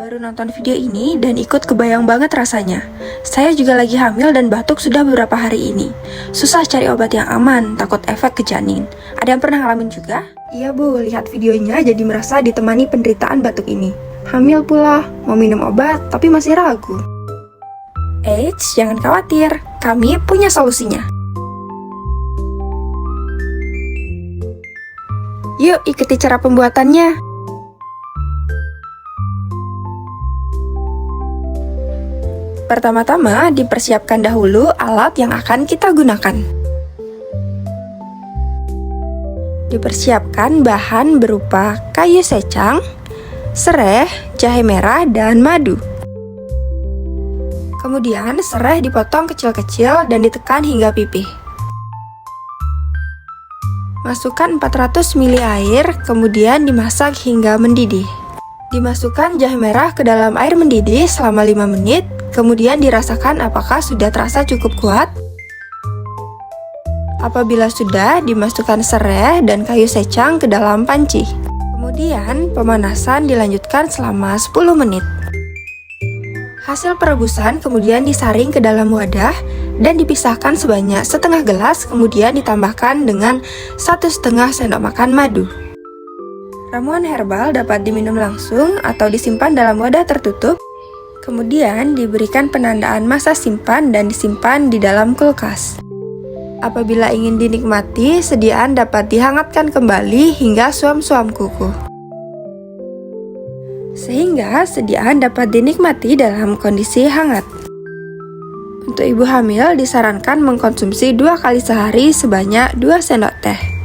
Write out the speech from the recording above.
Baru nonton video ini dan ikut kebayang banget rasanya. Saya juga lagi hamil dan batuk sudah beberapa hari ini. Susah cari obat yang aman, takut efek ke janin. Ada yang pernah ngalamin juga? Iya bu, lihat videonya jadi merasa ditemani penderitaan batuk ini. Hamil pula, mau minum obat tapi masih ragu. Eits, jangan khawatir, kami punya solusinya. Yuk ikuti cara pembuatannya. Pertama-tama, dipersiapkan dahulu alat yang akan kita gunakan. Dipersiapkan bahan berupa kayu secang, sereh, jahe merah, dan madu. Kemudian, sereh dipotong kecil-kecil dan ditekan hingga pipih. Masukkan 400 ml air, kemudian dimasak hingga mendidih. Dimasukkan jahe merah ke dalam air mendidih selama 5 menit, kemudian dirasakan apakah sudah terasa cukup kuat. Apabila sudah, dimasukkan sereh dan kayu secang ke dalam panci. Kemudian, pemanasan dilanjutkan selama 10 menit. Hasil perebusan kemudian disaring ke dalam wadah dan dipisahkan sebanyak setengah gelas, kemudian ditambahkan dengan 1,5 sendok makan madu. Ramuan herbal dapat diminum langsung atau disimpan dalam wadah tertutup, kemudian diberikan penandaan masa simpan dan disimpan di dalam kulkas. Apabila ingin dinikmati, sediaan dapat dihangatkan kembali hingga suam-suam kuku. Sehingga sediaan dapat dinikmati dalam kondisi hangat. Untuk ibu hamil disarankan mengkonsumsi 2 kali sehari sebanyak 2 sendok teh.